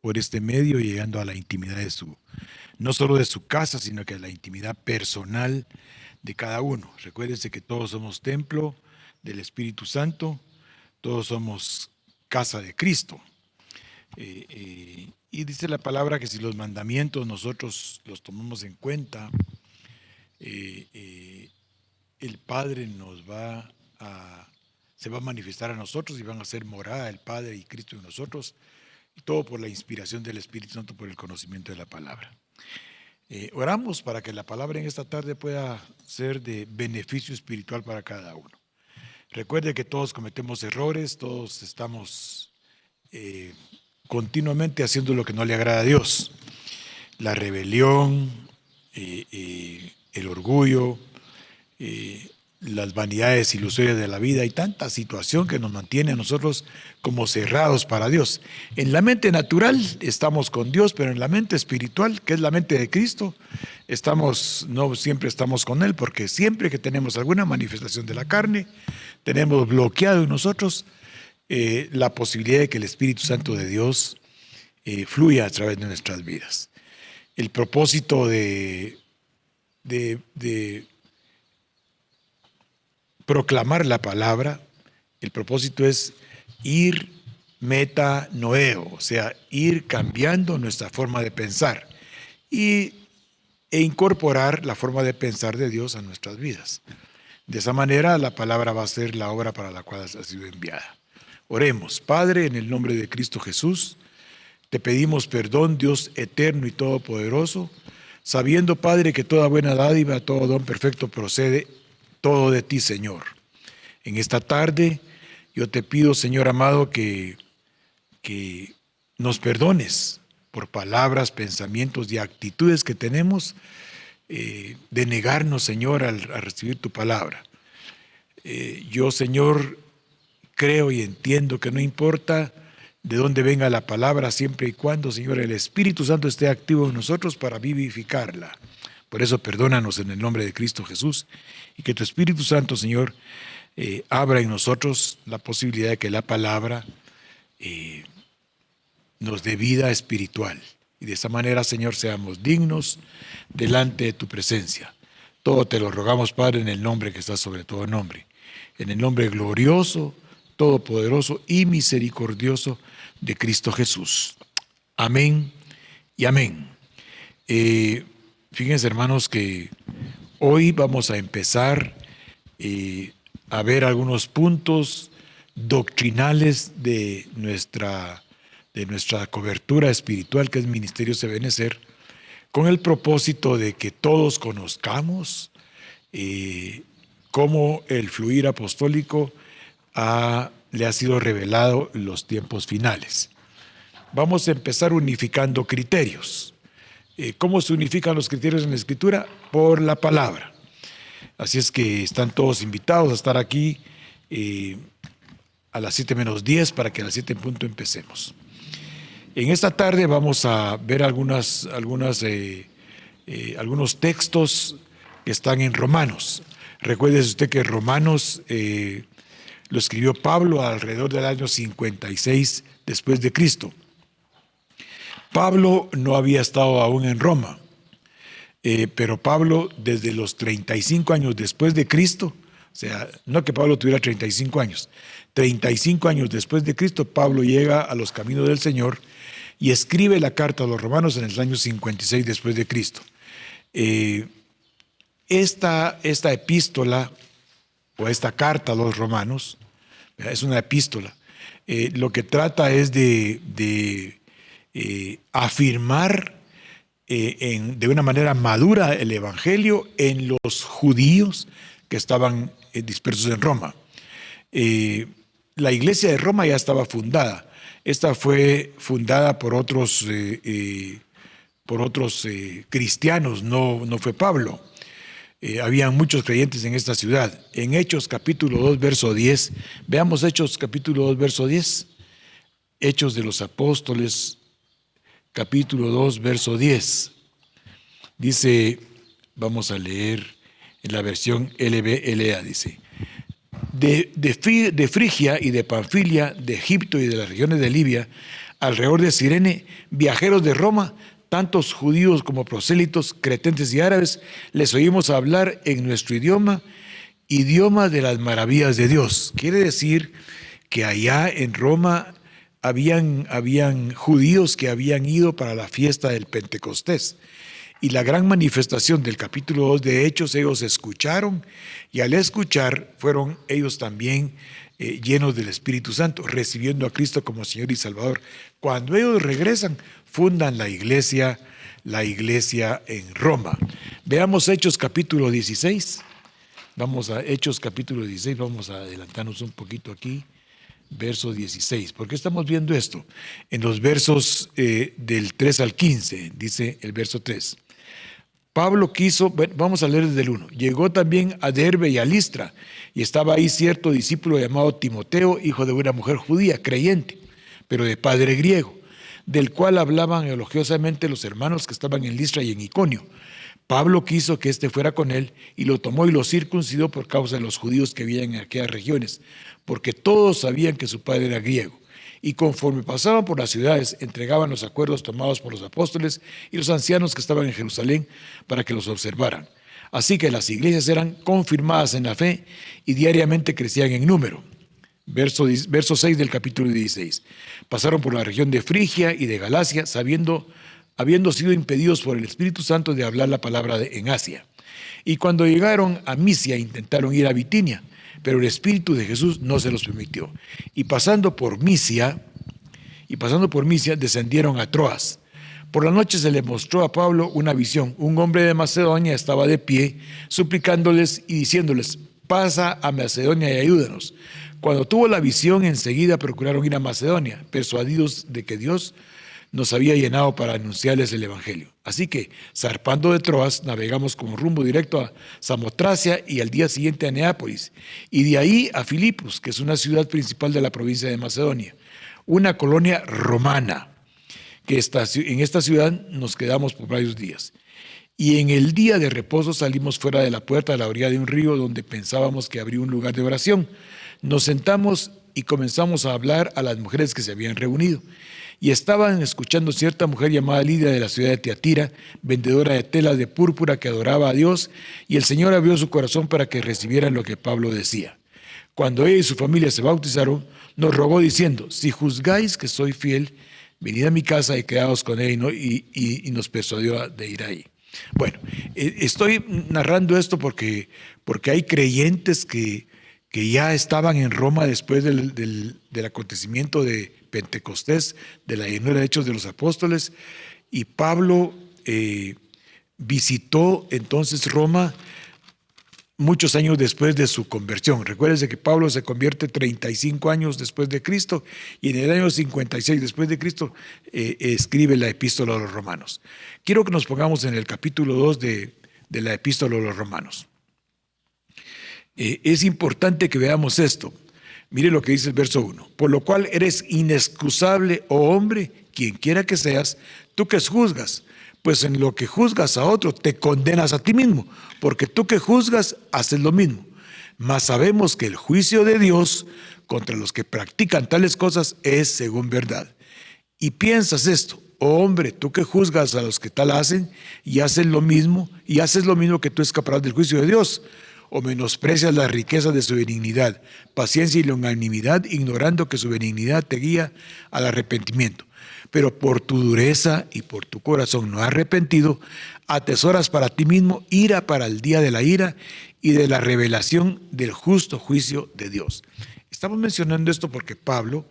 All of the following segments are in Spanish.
por este medio, llegando a la intimidad no solo de su casa, sino que a la intimidad personal de cada uno. Recuérdense que todos somos templo del Espíritu Santo, todos somos casa de Cristo. Y dice la palabra que si los mandamientos nosotros los tomamos en cuenta, el Padre se va a manifestar a nosotros y van a ser morada el Padre y Cristo en nosotros, y todo por la inspiración del Espíritu Santo, por el conocimiento de la palabra. Oramos para que la palabra en esta tarde pueda ser de beneficio espiritual para cada uno. Recuerde que todos cometemos errores, todos estamos continuamente haciendo lo que no le agrada a Dios. La rebelión, el orgullo, las vanidades ilusorias de la vida y tanta situación que nos mantiene a nosotros como cerrados para Dios. En la mente natural estamos con Dios, pero en la mente espiritual, que es la mente de Cristo, no siempre estamos con Él, porque siempre que tenemos alguna manifestación de la carne, tenemos bloqueado en nosotros la posibilidad de que el Espíritu Santo de Dios fluya a través de nuestras vidas. El propósito de proclamar la palabra, el propósito es ir metanoeo, o sea, ir cambiando nuestra forma de pensar e incorporar la forma de pensar de Dios a nuestras vidas. De esa manera la palabra va a ser la obra para la cual ha sido enviada. Oremos. Padre, en el nombre de Cristo Jesús, te pedimos perdón, Dios eterno y todopoderoso, sabiendo, Padre, que toda buena dádiva, todo don perfecto procede todo de ti, Señor. En esta tarde yo te pido, Señor amado, que nos perdones por palabras, pensamientos y actitudes que tenemos de negarnos, Señor, a recibir tu palabra. Yo, Señor, creo y entiendo que no importa de dónde venga la palabra, siempre y cuando, Señor, el Espíritu Santo esté activo en nosotros para vivificarla. Por eso perdónanos en el nombre de Cristo Jesús, y que tu Espíritu Santo, Señor, abra en nosotros la posibilidad de que la palabra nos dé vida espiritual. Y de esa manera, Señor, seamos dignos delante de tu presencia. Todo te lo rogamos, Padre, en el nombre que está sobre todo nombre. En el nombre glorioso, todopoderoso y misericordioso de Cristo Jesús. Amén y amén. Fíjense, hermanos, que hoy vamos a empezar a ver algunos puntos doctrinales de nuestra cobertura espiritual, que es Ministerios Ebenecer, con el propósito de que todos conozcamos cómo el fluir apostólico le ha sido revelado en los tiempos finales. Vamos a empezar unificando criterios. ¿Cómo se unifican los criterios en la Escritura? Por la palabra. Así es que están todos invitados a estar aquí a las 7 menos 10 para que a las 7 en punto empecemos. En esta tarde vamos a ver algunos textos que están en Romanos. Recuerde usted que Romanos lo escribió Pablo alrededor del año 56 después de Cristo. Pablo no había estado aún en Roma, pero Pablo desde los 35 años después de Cristo, o sea, no que Pablo tuviera 35 años, 35 años después de Cristo, Pablo llega a los caminos del Señor y escribe la carta a los romanos en el año 56 después de Cristo. Esta epístola o esta carta a los romanos es una epístola. Lo que trata es de afirmar de una manera madura el evangelio en los judíos que estaban dispersos en Roma. La iglesia de Roma ya estaba fundada. Esta fue fundada por otros cristianos, no fue Pablo. Habían muchos creyentes en esta ciudad. En Hechos capítulo 2, verso 10, veamos Hechos capítulo 2, verso 10. Hechos de los Apóstoles, capítulo 2, verso 10. Dice, vamos a leer en la versión LBLA, dice: de Frigia y de Panfilia, de Egipto y de las regiones de Libia, alrededor de Cirene, viajeros de Roma, tantos judíos como prosélitos, cretenses y árabes, les oímos hablar en nuestro idioma, idioma de las maravillas de Dios. Quiere decir que allá en Roma habían judíos que habían ido para la fiesta del Pentecostés. Y la gran manifestación del capítulo 2 de Hechos, ellos escucharon, y al escuchar fueron ellos también llenos del Espíritu Santo, recibiendo a Cristo como Señor y Salvador. Cuando ellos regresan, fundan la iglesia en Roma. Veamos Hechos capítulo 16. Vamos a Hechos capítulo 16, vamos a adelantarnos un poquito aquí. Verso 16. ¿Por qué estamos viendo esto? En los versos del 3 al 15, dice el verso 3. Pablo quiso, bueno, vamos a leer desde el 1. Llegó también a Derbe y a Listra, y estaba ahí cierto discípulo llamado Timoteo, hijo de una mujer judía, creyente, pero de padre griego, del cual hablaban elogiosamente los hermanos que estaban en Listra y en Iconio. Pablo quiso que éste fuera con él, y lo tomó y lo circuncidó por causa de los judíos que vivían en aquellas regiones, porque todos sabían que su padre era griego. Y conforme pasaban por las ciudades, entregaban los acuerdos tomados por los apóstoles y los ancianos que estaban en Jerusalén para que los observaran. Así que las iglesias eran confirmadas en la fe y diariamente crecían en número. Verso 6 del capítulo 16. Pasaron por la región de Frigia y de Galacia, habiendo sido impedidos por el Espíritu Santo de hablar la palabra en Asia. Y cuando llegaron a Misia, intentaron ir a Bitinia, pero el Espíritu de Jesús no se los permitió. Y pasando por Misia, descendieron a Troas. Por la noche se le mostró a Pablo una visión. Un hombre de Macedonia estaba de pie, suplicándoles y diciéndoles: pasa a Macedonia y ayúdanos. Cuando tuvo la visión, enseguida procuraron ir a Macedonia, persuadidos de que Dios nos había llenado para anunciarles el Evangelio. Así que, zarpando de Troas, navegamos con rumbo directo a Samotracia y al día siguiente a Neápolis, y de ahí a Filipos, que es una ciudad principal de la provincia de Macedonia, una colonia romana, que en esta ciudad nos quedamos por varios días. Y en el día de reposo salimos fuera de la puerta a la orilla de un río donde pensábamos que habría un lugar de oración. Nos sentamos y comenzamos a hablar a las mujeres que se habían reunido. Y estaban escuchando cierta mujer llamada Lidia de la ciudad de Tiatira, vendedora de telas de púrpura que adoraba a Dios, y el Señor abrió su corazón para que recibieran lo que Pablo decía. Cuando ella y su familia se bautizaron, nos rogó diciendo: si juzgáis que soy fiel, venid a mi casa y quedaos con él, y nos persuadió de ir ahí. Bueno, estoy narrando esto porque hay creyentes que ya estaban en Roma después del acontecimiento de Pentecostés, de la llenura de Hechos de los Apóstoles, y Pablo visitó entonces Roma muchos años después de su conversión. Recuérdense que Pablo se convierte 35 años después de Cristo, y en el año 56 después de Cristo escribe la Epístola a los Romanos. Quiero que nos pongamos en el capítulo 2 de la Epístola a los Romanos. Es importante que veamos esto. Mire lo que dice el verso 1. Por lo cual eres inexcusable, oh hombre, quien quiera que seas, tú que juzgas, pues en lo que juzgas a otro te condenas a ti mismo, porque tú que juzgas haces lo mismo. Mas sabemos que el juicio de Dios contra los que practican tales cosas es según verdad. Y piensas esto: oh hombre, tú que juzgas a los que tal hacen y haces lo mismo que tú escaparás del juicio de Dios, o menosprecias las riquezas de su benignidad, paciencia y longanimidad, ignorando que su benignidad te guía al arrepentimiento. Pero por tu dureza y por tu corazón no arrepentido, atesoras para ti mismo ira para el día de la ira y de la revelación del justo juicio de Dios. Estamos mencionando esto porque Pablo,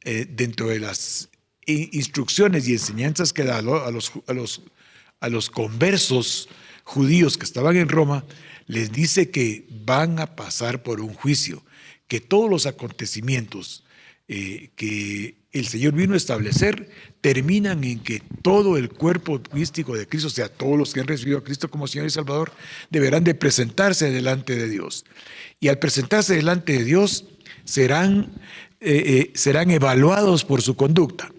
dentro de las instrucciones y enseñanzas que da a los conversos judíos que estaban en Roma, les dice que van a pasar por un juicio, que todos los acontecimientos que el Señor vino a establecer terminan en que todo el cuerpo místico de Cristo, o sea, todos los que han recibido a Cristo como Señor y Salvador, deberán de presentarse delante de Dios. Y al presentarse delante de Dios serán evaluados por su conducta.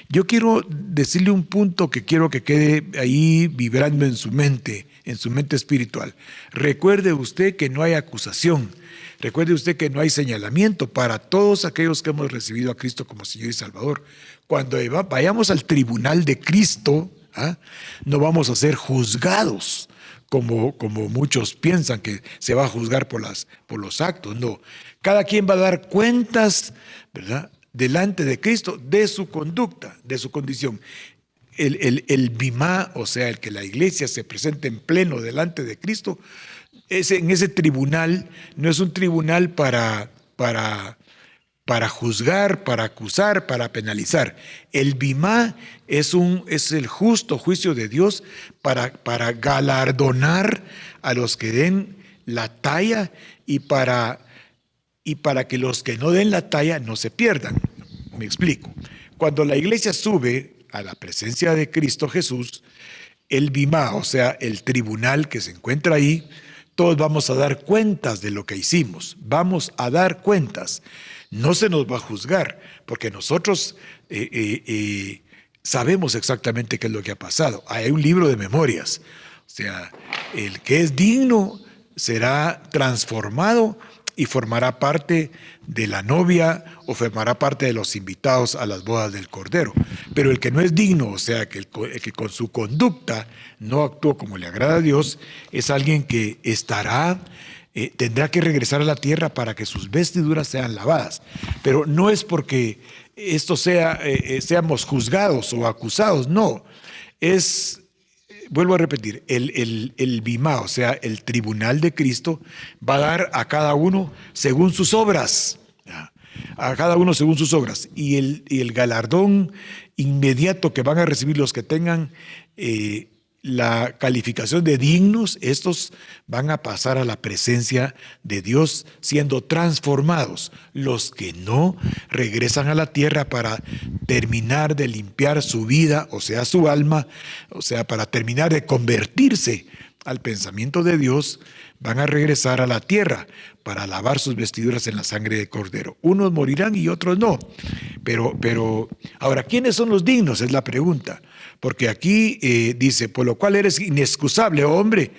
Yo quiero decirle un punto que quiero que quede ahí vibrando en su mente en su mente espiritual. Recuerde usted que no hay acusación. Recuerde usted que no hay señalamiento para todos aquellos que hemos recibido a Cristo como Señor y Salvador. Cuando vayamos al tribunal de Cristo, no vamos a ser juzgados como muchos piensan que se va a juzgar por los actos. No, cada quien va a dar cuentas, ¿verdad?, delante de Cristo de su conducta, de su condición. El bimá, o sea, el que la iglesia se presente en pleno delante de Cristo, en ese tribunal no es un tribunal para juzgar, para acusar, para penalizar. El bimá es el justo juicio de Dios para galardonar a los que den la talla y para que los que no den la talla no se pierdan. Me explico. Cuando la iglesia sube a la presencia de Cristo Jesús, el bimá, o sea, el tribunal que se encuentra ahí, todos vamos a dar cuentas de lo que hicimos. Vamos a dar cuentas. No se nos va a juzgar, porque nosotros sabemos exactamente qué es lo que ha pasado. Hay un libro de memorias. O sea, el que es digno será transformado y formará parte de la novia o formará parte de los invitados a las bodas del Cordero. Pero el que no es digno, o sea, el que con su conducta no actuó como le agrada a Dios, es alguien que tendrá que regresar a la tierra para que sus vestiduras sean lavadas. Pero no es porque esto seamos juzgados o acusados, no. Vuelvo a repetir, el bimá, o sea, el tribunal de Cristo, va a dar a cada uno según sus obras. A cada uno según sus obras. Y el galardón inmediato que van a recibir los que tengan la calificación de dignos, estos van a pasar a la presencia de Dios siendo transformados. Los que no regresan a la tierra para terminar de limpiar su vida, o sea, su alma, o sea, para terminar de convertirse al pensamiento de Dios, van a regresar a la tierra para lavar sus vestiduras en la sangre de Cordero. Unos morirán y otros no. Pero ahora, ¿quiénes son los dignos? Es la pregunta. Porque aquí dice, por lo cual eres inexcusable, oh hombre,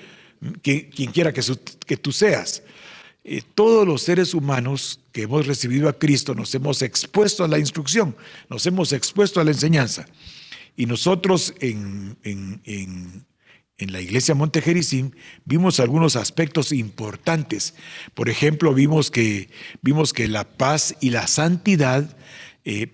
quien quiera que tú seas. Todos los seres humanos que hemos recibido a Cristo nos hemos expuesto a la instrucción, nos hemos expuesto a la enseñanza. Y nosotros en la iglesia Monte Gerizim vimos algunos aspectos importantes. Por ejemplo, vimos que la paz y la santidad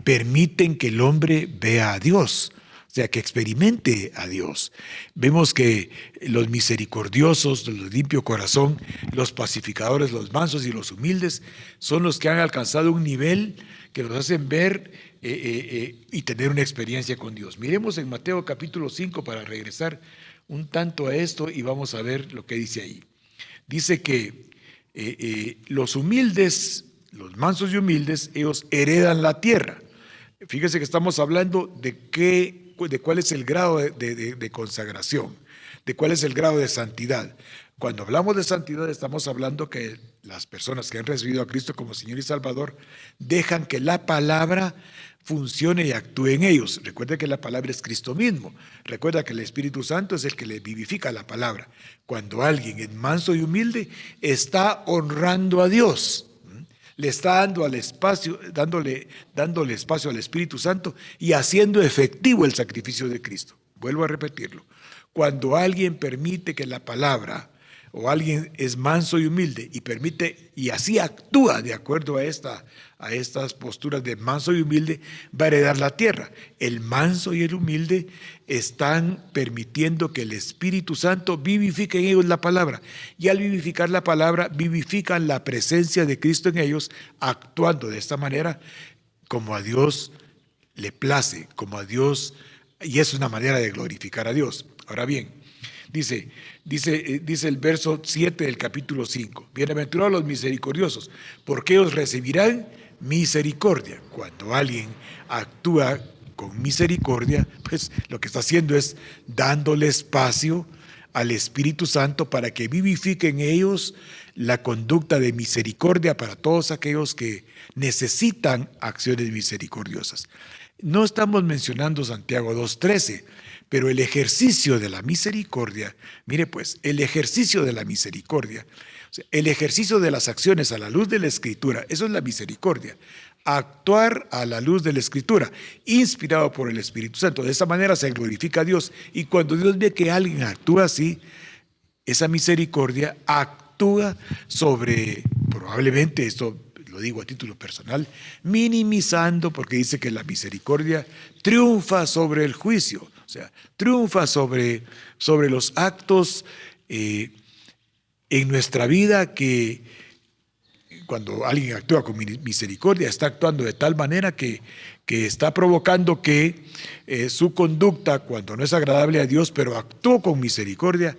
permiten que el hombre vea a Dios, o sea, que experimente a Dios. Vemos que los misericordiosos, los de limpio corazón, los pacificadores, los mansos y los humildes son los que han alcanzado un nivel que los hacen ver y tener una experiencia con Dios. Miremos en Mateo capítulo 5 para regresar un tanto a esto y vamos a ver lo que dice ahí. Dice que los humildes, los mansos y humildes, ellos heredan la tierra. Fíjese que estamos hablando de cuál es el grado de consagración, de cuál es el grado de santidad. Cuando hablamos de santidad estamos hablando que las personas que han recibido a Cristo como Señor y Salvador dejan que la palabra funcione y actúe en ellos. Recuerda que la palabra es Cristo mismo. Recuerda que el Espíritu Santo es el que le vivifica la palabra. Cuando alguien es manso y humilde, está honrando a Dios. Le está dándole espacio al Espíritu Santo y haciendo efectivo el sacrificio de Cristo. Vuelvo a repetirlo. Cuando alguien permite que la palabra, o alguien es manso y humilde y permite y así actúa de acuerdo a estas posturas de manso y humilde, va a heredar la tierra. El manso y el humilde están permitiendo que el Espíritu Santo vivifique en ellos la palabra, y al vivificar la palabra vivifican la presencia de Cristo en ellos, actuando de esta manera como a Dios le place, como a Dios, y es una manera de glorificar a Dios. Ahora bien, Dice el verso 7 del capítulo 5, bienaventurados los misericordiosos, porque ellos recibirán misericordia. Cuando alguien actúa con misericordia, pues lo que está haciendo es dándole espacio al Espíritu Santo para que vivifique en ellos la conducta de misericordia para todos aquellos que necesitan acciones misericordiosas. No estamos mencionando Santiago 2:13, Pero el ejercicio de la misericordia, mire pues, el ejercicio de la misericordia, o sea, el ejercicio de las acciones a la luz de la Escritura, eso es la misericordia. Actuar a la luz de la Escritura, inspirado por el Espíritu Santo. De esa manera se glorifica a Dios. Y cuando Dios ve que alguien actúa así, esa misericordia actúa sobre, probablemente esto lo digo a título personal, minimizando, porque dice que la misericordia triunfa sobre el juicio, o sea, triunfa sobre los actos en nuestra vida que cuando alguien actúa con misericordia, está actuando de tal manera que está provocando que su conducta, cuando no es agradable a Dios, pero actuó con misericordia,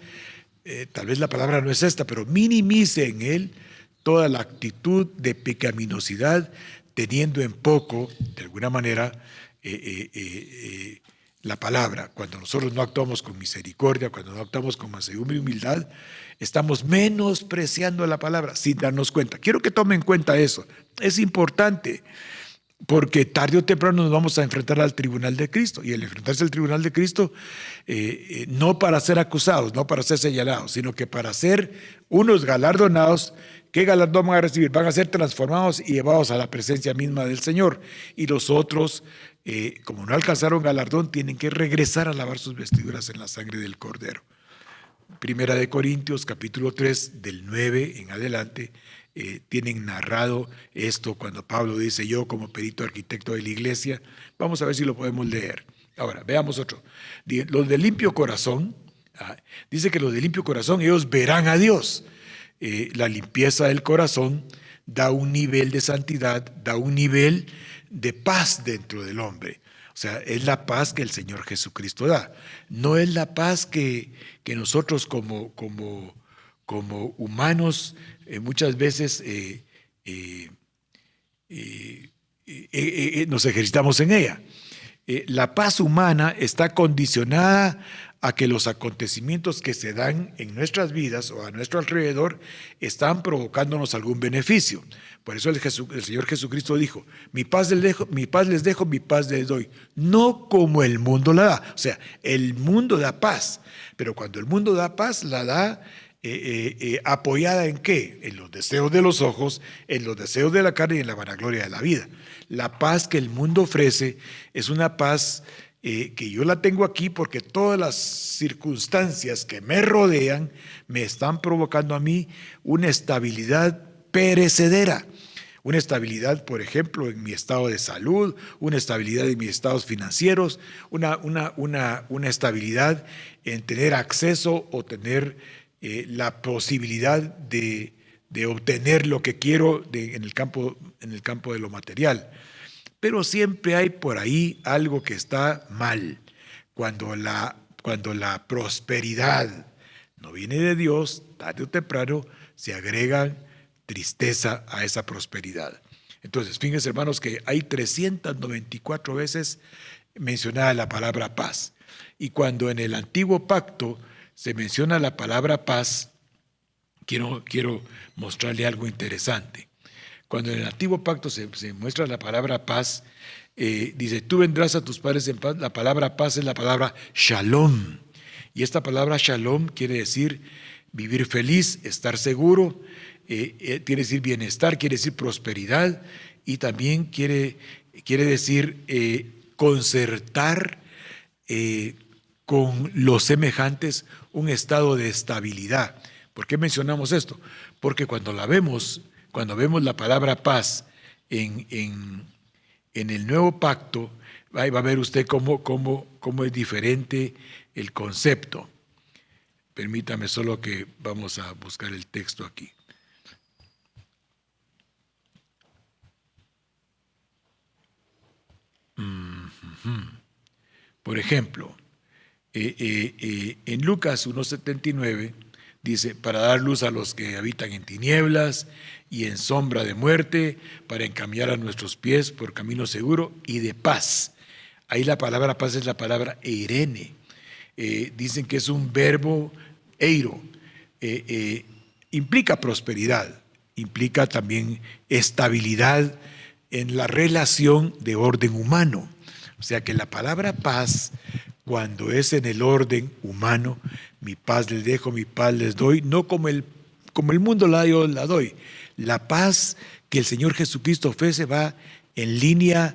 tal vez la palabra no es esta, pero minimice en él toda la actitud de pecaminosidad, teniendo en poco, de alguna manera, la palabra. Cuando nosotros no actuamos con misericordia, cuando no actuamos con mansedumbre y humildad, estamos menospreciando la palabra sin darnos cuenta. Quiero que tomen en cuenta eso. Es importante porque tarde o temprano nos vamos a enfrentar al tribunal de Cristo. Y el enfrentarse al tribunal de Cristo, no para ser acusados, no para ser señalados, sino que para ser unos galardonados. ¿Qué galardón van a recibir? Van a ser transformados y llevados a la presencia misma del Señor. Y los otros, como no alcanzaron galardón, tienen que regresar a lavar sus vestiduras en la sangre del Cordero. Primera de Corintios, capítulo 3, del 9 en adelante, tienen narrado esto cuando Pablo dice: yo como perito arquitecto de la iglesia. Vamos a ver si lo podemos leer. Ahora, veamos otro. Los de limpio corazón, dice que los de limpio corazón, ellos verán a Dios. La limpieza del corazón da un nivel de santidad, da un nivel de paz dentro del hombre. O sea, es la paz que el Señor Jesucristo da. No es la paz que nosotros como humanos muchas veces nos ejercitamos en ella. La paz humana está condicionada a que los acontecimientos que se dan en nuestras vidas o a nuestro alrededor están provocándonos algún beneficio. Por eso el Señor Jesucristo dijo: mi paz les dejo, mi paz les doy, no como el mundo la da. O sea, el mundo da paz, pero cuando el mundo da paz, la da apoyada ¿en qué? En los deseos de los ojos, en los deseos de la carne y en la vanagloria de la vida. La paz que el mundo ofrece es una paz que yo la tengo aquí porque todas las circunstancias que me rodean me están provocando a mí una estabilidad perecedera. Una estabilidad, por ejemplo, en mi estado de salud, una estabilidad en mis estados financieros, una estabilidad en tener acceso o tener la posibilidad de obtener lo que quiero en el campo de lo material. Pero siempre hay por ahí algo que está mal. Cuando la prosperidad no viene de Dios, tarde o temprano se agrega tristeza a esa prosperidad. Entonces, fíjense, hermanos, que hay 394 veces mencionada la palabra paz. Y cuando en el Antiguo Pacto se menciona la palabra paz, quiero mostrarle algo interesante. Cuando en el Antiguo Pacto se muestra la palabra paz, dice: tú vendrás a tus padres en paz. La palabra paz es la palabra shalom. Y esta palabra shalom quiere decir vivir feliz, estar seguro, quiere decir bienestar, quiere decir prosperidad, y también quiere decir concertar con los semejantes un estado de estabilidad. ¿Por qué mencionamos esto? Porque cuando vemos la palabra paz en el nuevo pacto, va a ver usted cómo es diferente el concepto. Permítame solo que vamos a buscar el texto aquí. Por ejemplo, en Lucas 1:79 dice: para dar luz a los que habitan en tinieblas y en sombra de muerte, para encaminar a nuestros pies por camino seguro y de paz. Ahí la palabra paz es la palabra eirene. Dicen que es un verbo eiro. Implica prosperidad, implica también estabilidad en la relación de orden humano. O sea que la palabra paz, cuando es en el orden humano, mi paz les dejo, mi paz les doy, no como el mundo yo la doy. La paz que el Señor Jesucristo ofrece va en línea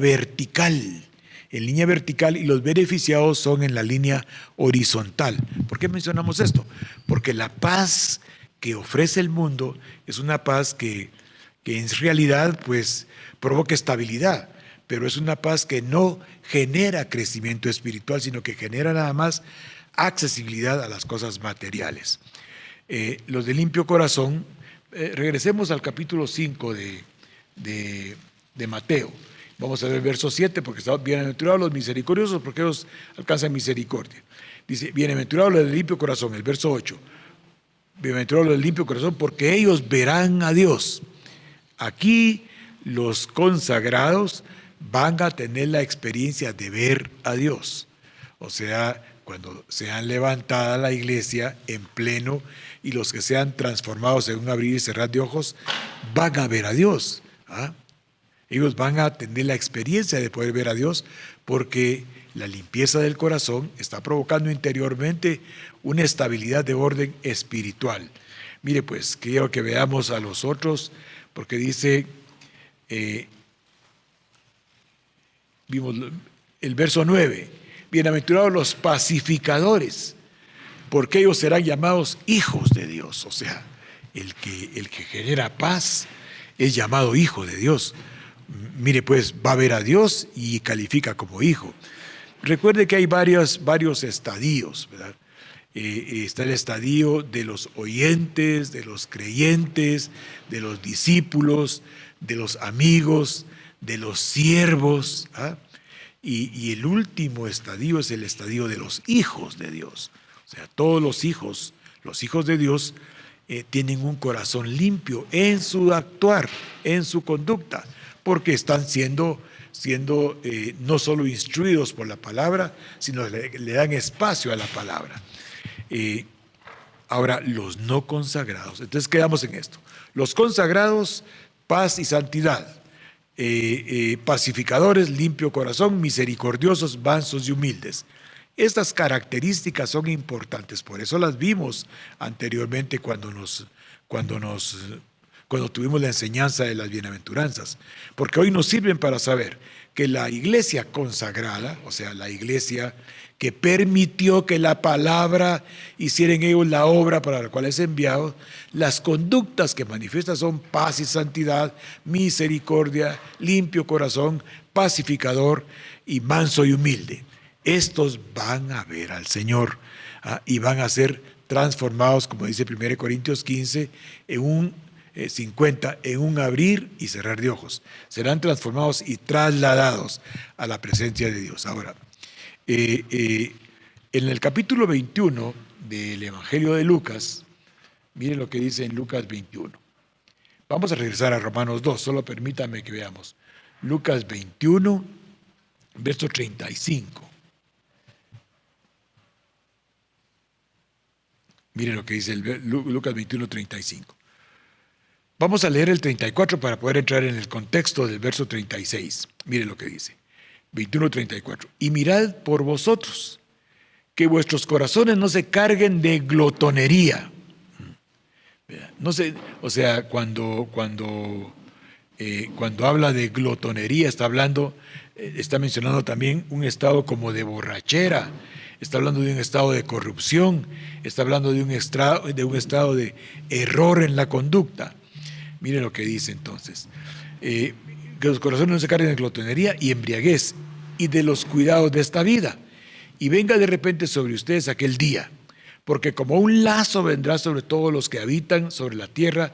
vertical. En línea vertical, y los beneficiados son en la línea horizontal. ¿Por qué mencionamos esto? Porque la paz que ofrece el mundo es una paz que en realidad pues provoca estabilidad, pero es una paz que no genera crecimiento espiritual, sino que genera nada más accesibilidad a las cosas materiales. Los de limpio corazón, regresemos al capítulo 5 de Mateo. Vamos a ver el verso 7, porque está bienaventurados los misericordiosos, porque ellos alcanzan misericordia. Dice, bienaventurados los de limpio corazón, el verso 8. Bienaventurados los de limpio corazón, porque ellos verán a Dios. Aquí los consagrados van a tener la experiencia de ver a Dios. O sea, cuando sean levantada la iglesia en pleno y los que sean transformados en un abrir y cerrar de ojos, van a ver a Dios. Ellos van a tener la experiencia de poder ver a Dios, porque la limpieza del corazón está provocando interiormente una estabilidad de orden espiritual. Mire pues, quiero que veamos a los otros, porque dice, vimos el verso 9, bienaventurados los pacificadores, porque ellos serán llamados hijos de Dios. O sea, el que genera paz es llamado hijo de Dios. Mire pues, va a ver a Dios y califica como hijo. Recuerde que hay varios estadios, ¿verdad? Está el estadio de los oyentes, de los creyentes, de los discípulos, de los amigos, de los siervos, y el último estadio es el estadio de los hijos de Dios. O sea, todos los hijos de Dios tienen un corazón limpio en su actuar, en su conducta, porque están siendo no solo instruidos por la palabra, sino le dan espacio a la palabra. Ahora, los no consagrados, entonces quedamos en esto. Los consagrados, paz y santidad. Pacificadores, limpio corazón, misericordiosos, mansos y humildes. Estas características son importantes, por eso las vimos anteriormente cuando tuvimos la enseñanza de las bienaventuranzas, porque hoy nos sirven para saber que la iglesia consagrada, o sea, la iglesia que permitió que la palabra hiciera en ellos la obra para la cual es enviado, las conductas que manifiesta son paz y santidad, misericordia, limpio corazón, pacificador y manso y humilde. Estos van a ver al Señor y van a ser transformados, como dice 1 Corintios 15, en un 50, en un abrir y cerrar de ojos. Serán transformados y trasladados a la presencia de Dios. Ahora, en el capítulo 21 del Evangelio de Lucas, miren lo que dice en Lucas 21. Vamos a regresar a Romanos 2, solo permítame que veamos. Lucas 21, verso 35. Miren lo que dice Lucas 21, 35. Vamos a leer el 34 para poder entrar en el contexto del verso 36. Miren lo que dice. 21:34. Y mirad por vosotros, que vuestros corazones no se carguen de glotonería. No sé, o sea, cuando habla de glotonería, está mencionando también un estado como de borrachera, está hablando de un estado de corrupción, está hablando de un estado de error en la conducta. Miren lo que dice entonces. Que los corazones no se carguen de glotonería y embriaguez y de los cuidados de esta vida. Y venga de repente sobre ustedes aquel día, porque como un lazo vendrá sobre todos los que habitan sobre la tierra,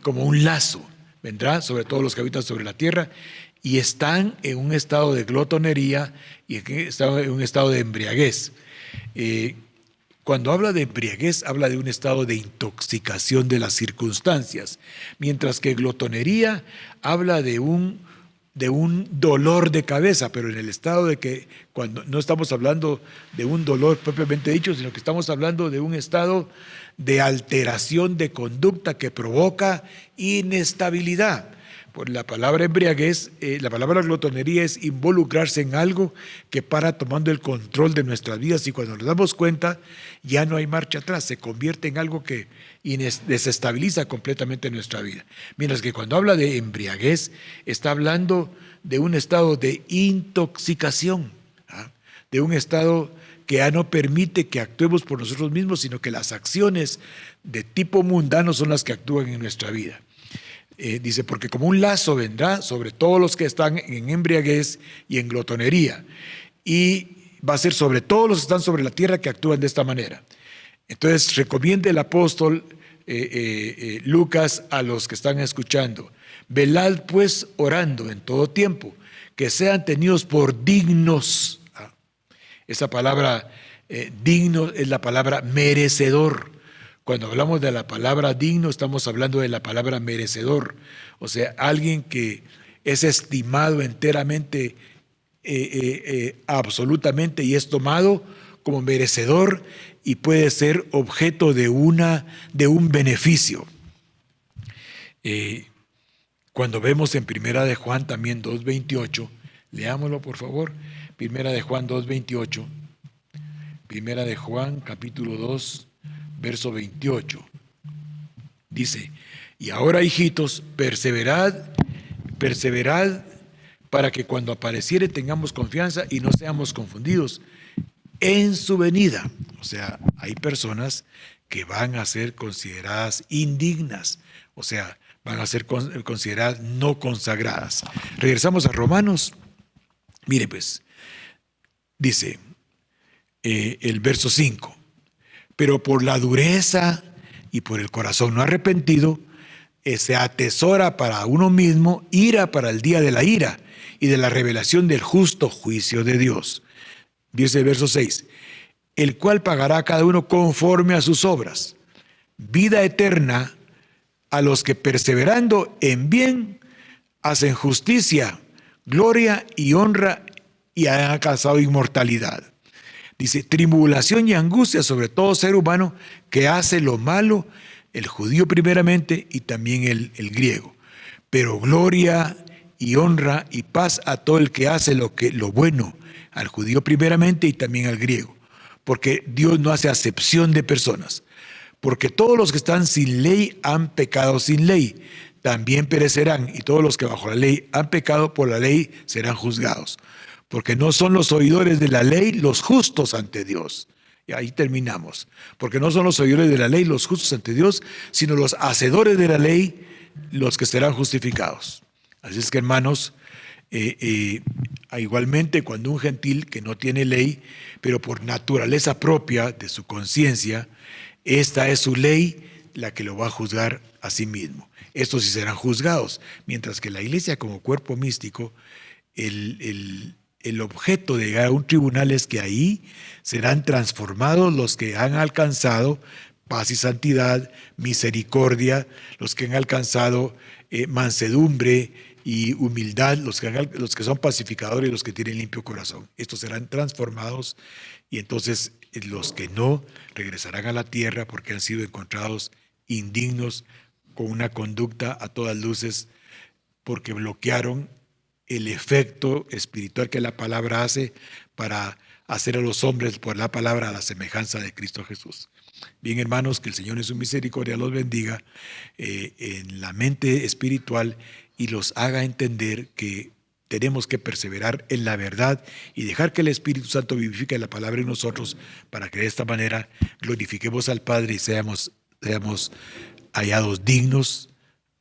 como un lazo vendrá sobre todos los que habitan sobre la tierra, y están en un estado de glotonería y en un estado de embriaguez. Cuando habla de embriaguez, habla de un estado de intoxicación de las circunstancias, mientras que glotonería habla de un dolor de cabeza, pero en el estado de que cuando no estamos hablando de un dolor propiamente dicho, sino que estamos hablando de un estado de alteración de conducta que provoca inestabilidad. Por la palabra embriaguez, la palabra glotonería es involucrarse en algo que para tomando el control de nuestras vidas y cuando nos damos cuenta ya no hay marcha atrás, se convierte en algo que desestabiliza completamente nuestra vida. Mientras que cuando habla de embriaguez, está hablando de un estado de intoxicación, ¿ah? De un estado que ya no permite que actuemos por nosotros mismos, sino que las acciones de tipo mundano son las que actúan en nuestra vida. Dice, porque como un lazo vendrá sobre todos los que están en embriaguez y en glotonería, y va a ser sobre todos los que están sobre la tierra que actúan de esta manera. Entonces recomienda el apóstol Lucas a los que están escuchando: velad pues orando en todo tiempo, que sean tenidos por dignos. Esa palabra digno es la palabra merecedor. Cuando hablamos de la palabra digno, estamos hablando de la palabra merecedor. O sea, alguien que es estimado enteramente, absolutamente, y es tomado como merecedor y puede ser objeto de un beneficio. Cuando vemos en Primera de Juan también 2:28, leámoslo por favor. Primera de Juan 2:28. Primera de Juan capítulo 2. Verso 28, dice: y ahora, hijitos, perseverad para que cuando apareciere tengamos confianza y no seamos confundidos en su venida. O sea, hay personas que van a ser consideradas indignas, o sea, van a ser consideradas no consagradas. Regresamos a Romanos. Mire pues, dice el verso 5: pero por la dureza y por el corazón no arrepentido, se atesora para uno mismo ira para el día de la ira y de la revelación del justo juicio de Dios. Dice el verso 6: el cual pagará a cada uno conforme a sus obras. Vida eterna a los que perseverando en bien hacen justicia, gloria y honra y han alcanzado inmortalidad. Dice: tribulación y angustia sobre todo ser humano que hace lo malo, el judío primeramente y también el griego. Pero gloria y honra y paz a todo el que hace lo bueno, al judío primeramente y también al griego. Porque Dios no hace acepción de personas. Porque todos los que están sin ley han pecado sin ley, también perecerán, y todos los que bajo la ley han pecado por la ley serán juzgados. Porque no son los oidores de la ley los justos ante Dios. Y ahí terminamos. Porque no son los oidores de la ley los justos ante Dios, sino los hacedores de la ley los que serán justificados. Así es que, hermanos, igualmente cuando un gentil que no tiene ley, pero por naturaleza propia de su conciencia, esta es su ley la que lo va a juzgar a sí mismo. Estos sí serán juzgados, mientras que la iglesia como cuerpo místico, el objeto de llegar a un tribunal es que ahí serán transformados los que han alcanzado paz y santidad, misericordia, los que han alcanzado mansedumbre y humildad, los que son pacificadores y los que tienen limpio corazón. Estos serán transformados y entonces los que no regresarán a la tierra porque han sido encontrados indignos con una conducta a todas luces porque bloquearon el efecto espiritual que la palabra hace para hacer a los hombres por la palabra a la semejanza de Cristo Jesús. Bien, hermanos, que el Señor en su misericordia los bendiga en la mente espiritual y los haga entender que tenemos que perseverar en la verdad y dejar que el Espíritu Santo vivifique la palabra en nosotros para que de esta manera glorifiquemos al Padre y seamos hallados dignos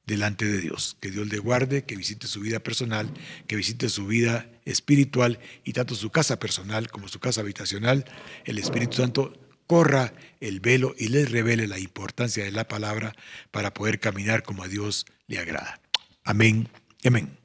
delante de Dios. Que Dios le guarde, que visite su vida personal, que visite su vida espiritual y tanto su casa personal como su casa habitacional, el Espíritu Santo corra el velo y les revele la importancia de la palabra para poder caminar como a Dios le agrada. Amén. Amén.